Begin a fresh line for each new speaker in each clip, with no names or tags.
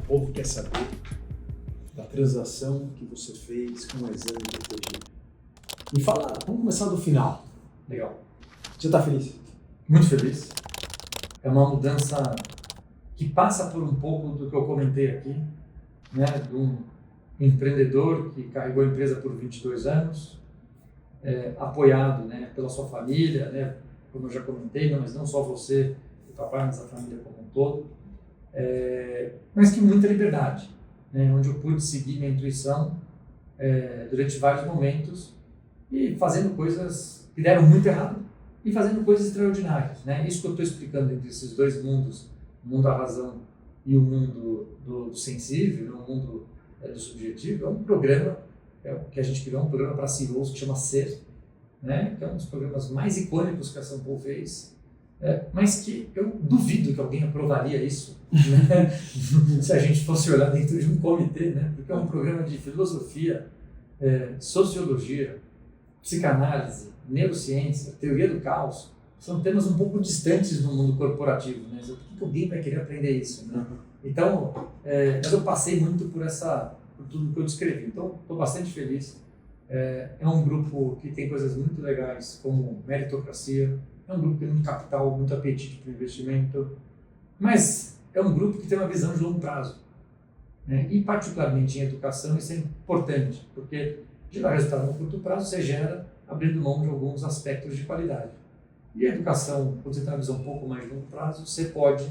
O povo quer saber da transação que você fez com o Exame BTG. Me fala, vamos começar do final.
Legal.
Você está feliz?
Muito feliz. É uma mudança que passa por um pouco do que eu comentei aqui, né? De um empreendedor que carregou a empresa por 22 anos, apoiado, né, pela sua família, né? Como eu já comentei, mas não só você, o papai, mas a família como um todo, mas que muita liberdade, né? Onde eu pude seguir minha intuição durante vários momentos e fazendo coisas que deram muito errado e fazendo coisas extraordinárias, né? Isso que eu estou explicando entre esses dois mundos, o mundo da razão e o mundo do sensível, o mundo do subjetivo, é um programa que a gente criou, um programa para CEOs que chama SER, né? Que é um dos programas mais icônicos que a São Paulo fez, mas que eu duvido que alguém aprovaria isso, né? Se a gente fosse olhar dentro de um comitê, né? Porque é um programa de filosofia, sociologia, psicanálise, neurociência, teoria do caos. São temas um pouco distantes no mundo corporativo, né? Por que alguém vai querer aprender isso, né? Então, mas eu passei muito por tudo que eu descrevi. Então, estou bastante feliz. É um grupo que tem coisas muito legais, como meritocracia. É um grupo que tem muito capital, muito apetite para o investimento. Mas é um grupo que tem uma visão de longo prazo, né? E, particularmente em educação, isso é importante, porque gerar resultado no curto prazo você gera abrindo mão de alguns aspectos de qualidade. E a educação, quando você tem uma visão um pouco mais de longo prazo, você pode,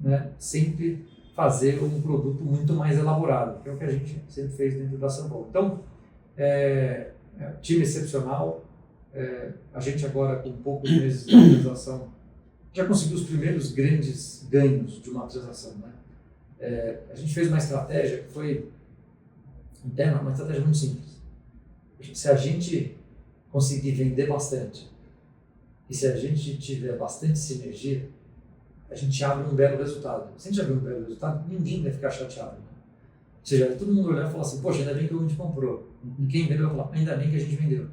né, sempre fazer um produto muito mais elaborado, que é o que a gente sempre fez dentro da São Paulo. Então, time excepcional, a gente agora com poucos meses de transação já conseguiu os primeiros grandes ganhos de uma transação, né? A gente fez uma estratégia que foi interna, uma estratégia muito simples. Se a gente conseguir vender bastante e se a gente tiver bastante sinergia, a gente abre um belo resultado. Se a gente abrir um belo resultado, ninguém vai ficar chateado, né? Ou seja, todo mundo olhar e falar assim, poxa, ainda bem que a gente comprou. E quem vendeu vai falar, ainda bem que a gente vendeu.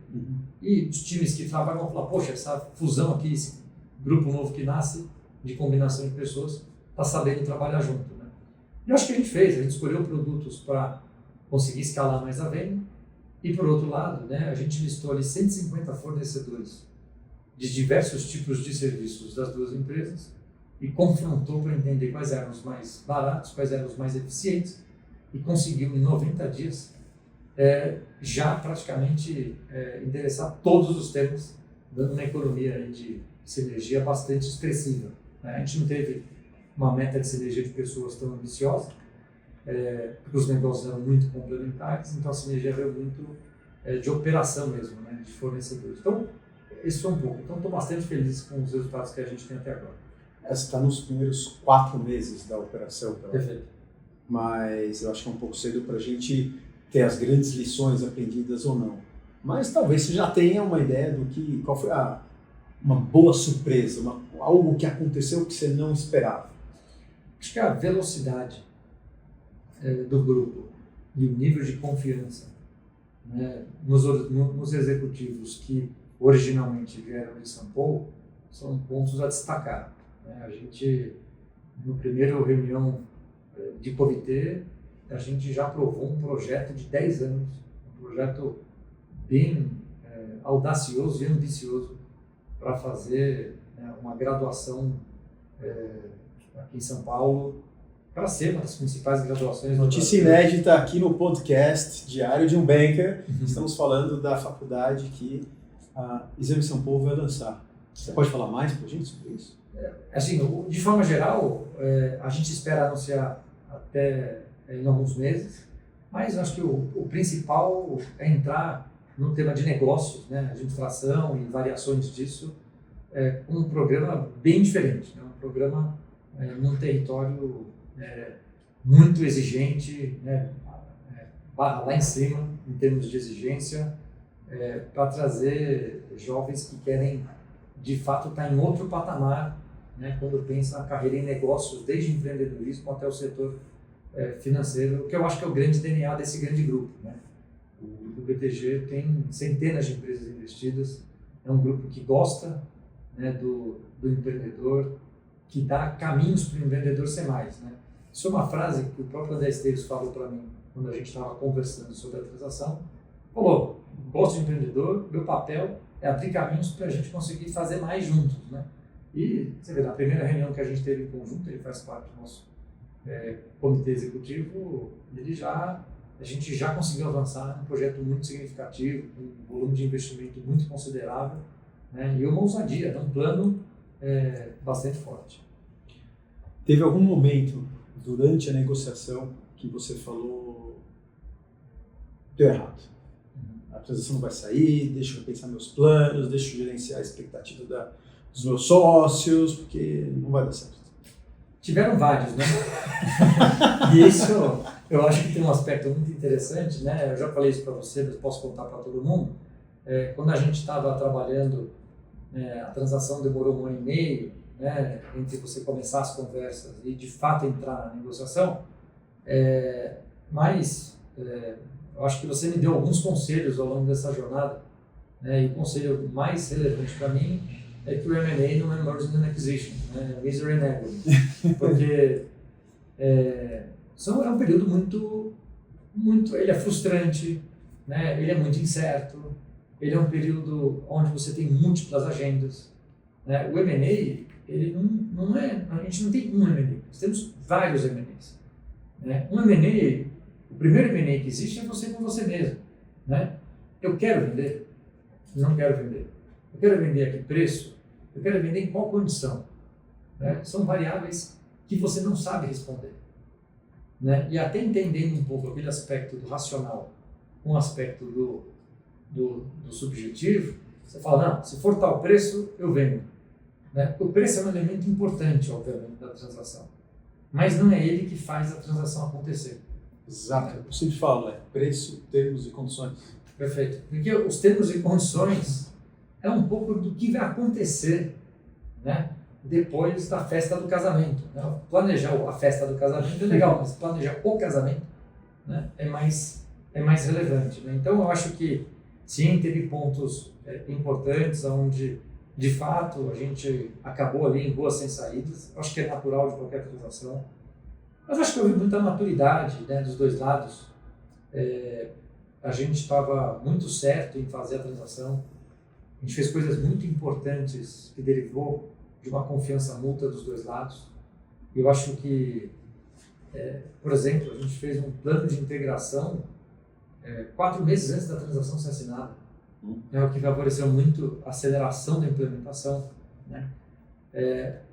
E os times que trabalham vão falar, poxa, essa fusão aqui, esse grupo novo que nasce, de combinação de pessoas, está sabendo trabalhar junto, né? E eu acho que a gente fez, a gente escolheu produtos para conseguir escalar mais a venda. E, por outro lado, né, a gente listou ali 150 fornecedores de diversos tipos de serviços das duas empresas e confrontou para entender quais eram os mais baratos, quais eram os mais eficientes e conseguiu, em 90 dias, já praticamente endereçar todos os temas, dando uma economia aí de sinergia bastante expressiva, né? A gente não teve uma meta de sinergia de pessoas tão ambiciosa, porque os negócios eram muito complementares, então a sinergia veio muito de operação mesmo, né, de fornecedores. Então, esse foi um pouco. Então, estou bastante feliz com os resultados que a gente tem até agora.
Você está nos primeiros 4 meses da operação,
Perfeito.
Mas eu acho que é um pouco cedo para a gente ter as grandes lições aprendidas ou não. Mas talvez você já tenha uma ideia qual foi uma boa surpresa, algo que aconteceu que você não esperava.
Acho que a velocidade do grupo e o nível de confiança, né, nos executivos que originalmente vieram de São Paulo são pontos a destacar, né? A gente, no primeiro reunião de comitê, a gente já aprovou um projeto de 10 anos, um projeto bem audacioso e ambicioso para fazer, né, uma graduação aqui em São Paulo, para ser uma das principais graduações.
Notícia inédita aqui no podcast Diário de um Banker. Estamos falando da faculdade que a Exame São Paulo vai lançar. Você pode falar mais para a gente sobre isso?
Assim, de forma geral, a gente espera anunciar até em alguns meses, mas acho que o principal é entrar no tema de negócios, né, administração e variações disso, com um programa bem diferente, né, um programa num território muito exigente, né, barra lá em cima, em termos de exigência, para trazer jovens que querem, de fato, estar em outro patamar, né, quando pensa na carreira em negócios, desde empreendedorismo até o setor financeiro, que eu acho que é o grande DNA desse grande grupo, né? O BTG tem centenas de empresas investidas, é um grupo que gosta, né, do empreendedor, que dá caminhos para o empreendedor ser mais, né? Isso é uma frase que o próprio André Esteves falou para mim quando a gente estava conversando sobre a transação. Falou, gosto de empreendedor, meu papel é abrir caminhos para a gente conseguir fazer mais juntos, né? E, você vê, na primeira reunião que a gente teve em conjunto, ele faz parte do nosso comitê executivo, a gente já conseguiu avançar num projeto muito significativo, com um volume de investimento muito considerável, né? E uma ousadia, um plano bastante forte.
Teve algum momento durante a negociação que você falou, deu errado? A transação não vai sair, deixa eu pensar meus planos, deixa eu gerenciar a expectativa dos meus sócios, porque não vai dar certo.
Tiveram vários, né? E isso eu acho que tem um aspecto muito interessante, né? Eu já falei isso para você, mas posso contar para todo mundo. Quando a gente estava trabalhando, a transação demorou 1 ano e meio, né? Entre você começar as conversas e de fato entrar na negociação. Mas eu acho que você me deu alguns conselhos ao longo dessa jornada, né? E o conselho mais relevante para mim é que o M&A não é Merger and Acquisition, né? Misery and Agony, porque é um período muito, ele é frustrante, né? Ele é muito incerto, ele é um período onde você tem múltiplas agendas, né? O M&A, ele não é, a gente não tem um M&A, nós temos vários M&As, né? Um M&A, o primeiro M&A que existe é você com você mesmo, né? Eu quero vender, não quero vender. Eu quero vender a que preço? Eu quero vender em qual condição? Né? São variáveis que você não sabe responder. Né? E até entendendo um pouco aquele aspecto do racional com o aspecto do subjetivo, você fala, não, se for tal preço, eu vendo. Né? O preço é um elemento importante, obviamente, da transação. Mas não é ele que faz a transação acontecer.
Exato. Eu sempre falo, preço, termos e condições.
Perfeito. Porque os termos e condições é um pouco do que vai acontecer, né, depois da festa do casamento. Né? Planejar a festa do casamento é legal, mas planejar o casamento, né, é mais relevante. Né? Então, eu acho que sim, teve pontos importantes onde, de fato, a gente acabou ali em ruas sem saídas. Eu acho que é natural de qualquer transação. Mas acho que houve muita maturidade, né, dos dois lados. A gente estava muito certo em fazer a transação. A gente fez coisas muito importantes que derivou de uma confiança mútua dos dois lados. Eu acho que, por exemplo, a gente fez um plano de integração 4 meses antes da transação ser assinada, o que favoreceu muito a aceleração da implementação, né?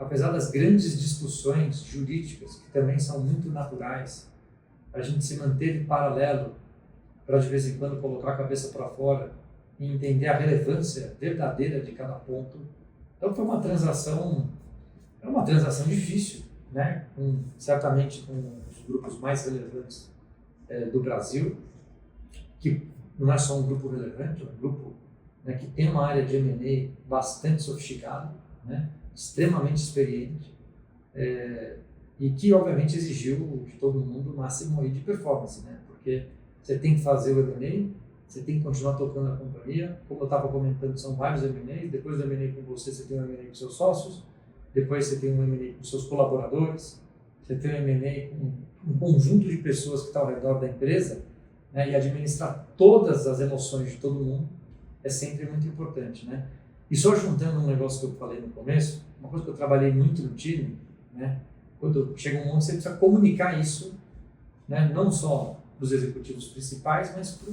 Apesar das grandes discussões jurídicas, que também são muito naturais, a gente se manteve paralelo para de vez em quando colocar a cabeça para fora e entender a relevância verdadeira de cada ponto. Então foi uma transação difícil, né? Certamente com os grupos mais relevantes do Brasil, que não é só um grupo relevante, é um grupo, né, que tem uma área de M&A bastante sofisticada, né, extremamente experiente, e que obviamente exigiu de todo mundo o máximo aí de performance, né? Porque você tem que fazer o M&A, você tem que continuar tocando a companhia. Como eu estava comentando, são vários M&As. Depois do M&A com você tem um M&A com seus sócios. Depois você tem um M&A com seus colaboradores. Você tem um M&A com um conjunto de pessoas que estão ao redor da empresa, né? E administrar todas as emoções de todo mundo é sempre muito importante, né? E só juntando um negócio que eu falei no começo, uma coisa que eu trabalhei muito no time, né? Quando chega um momento, você precisa comunicar isso, né? Não só para os executivos principais, mas para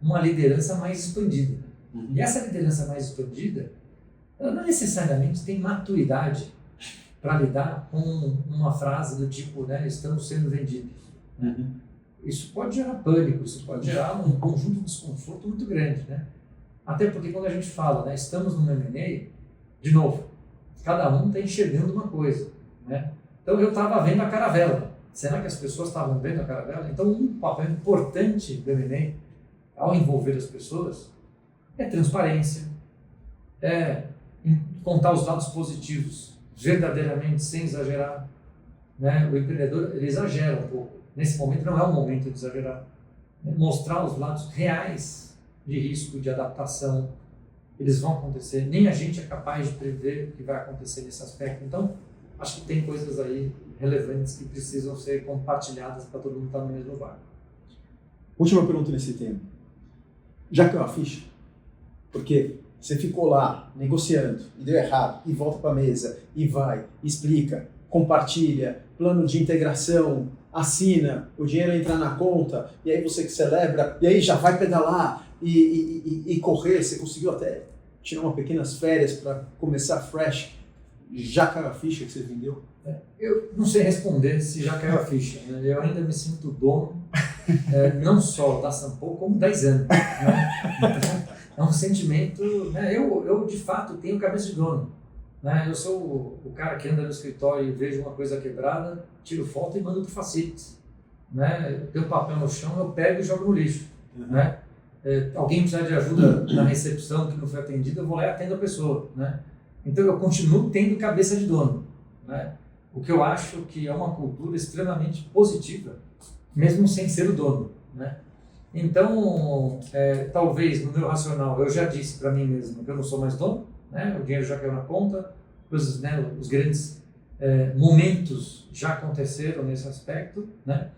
uma liderança mais expandida. Uhum. E essa liderança mais expandida, ela não necessariamente tem maturidade para lidar com uma frase do tipo, né, estamos sendo vendidos. Uhum. Isso pode gerar pânico, isso pode gerar um conjunto de desconforto muito grande, né? Até porque quando a gente fala, né, estamos no M&A, de novo, cada um está enxergando uma coisa, né? Então eu estava vendo a caravela. Será que as pessoas estavam vendo a caravela? Então um papel importante do M&A, ao envolver as pessoas, é transparência, é contar os dados positivos verdadeiramente, sem exagerar, né? O empreendedor, ele exagera um pouco. Nesse momento não é o momento de exagerar. Mostrar os lados reais de risco, de adaptação, eles vão acontecer. Nem a gente é capaz de prever o que vai acontecer nesse aspecto. Então, acho que tem coisas aí relevantes que precisam ser compartilhadas para todo mundo estar no mesmo barco.
Última pergunta nesse tema. Já caiu a ficha? Porque você ficou lá negociando e deu errado, e volta para a mesa, e vai, explica, compartilha, plano de integração, assina, o dinheiro entra na conta, e aí você que celebra, e aí já vai pedalar e correr. Você conseguiu até tirar umas pequenas férias para começar fresh. Já caiu a ficha que você vendeu?
Eu não sei responder se já caiu a ficha, né? Eu ainda me sinto dono, não só da Sampo, como da Exame, né? Então, é um sentimento, né? Eu de fato tenho cabeça de dono, né? Eu sou o cara que anda no escritório e vejo uma coisa quebrada, tiro foto e mando para o Facilities, né? Tem um papel no chão, eu pego e jogo no lixo, né? Alguém precisa de ajuda na recepção que não foi atendida, eu vou lá e atendo a pessoa, né? Então eu continuo tendo cabeça de dono, né? O que eu acho que é uma cultura extremamente positiva, mesmo sem ser o dono, né? Então, talvez no meu racional, eu já disse para mim mesmo que eu não sou mais dono, né? O dinheiro já caiu na conta, os grandes momentos já aconteceram nesse aspecto, né?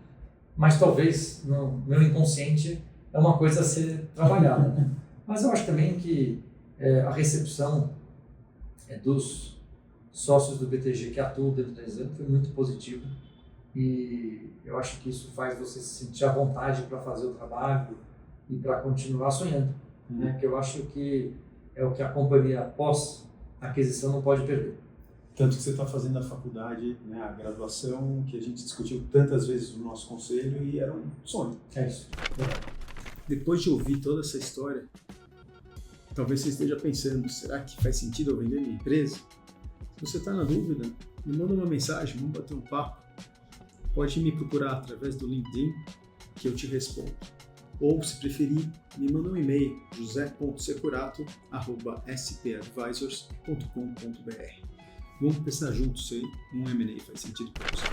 Mas talvez no meu inconsciente é uma coisa a ser trabalhada, né? Mas eu acho também que a recepção dos sócios do BTG que atuam dentro da Exame foi muito positiva, e eu acho que isso faz você se sentir à vontade para fazer o trabalho e para continuar sonhando, né? Que eu acho que é o que a companhia pós-aquisição não pode perder.
Tanto que você está fazendo a faculdade, né, a graduação, que a gente discutiu tantas vezes no nosso conselho e era um sonho.
É isso.
Depois de ouvir toda essa história, talvez você esteja pensando, será que faz sentido eu vender minha empresa? Se você está na dúvida, me manda uma mensagem, vamos bater um papo. Pode me procurar através do LinkedIn, que eu te respondo. Ou, se preferir, me manda um e-mail, josé.securato@spadvisors.com.br. Vamos pensar juntos se um M&A faz sentido para você.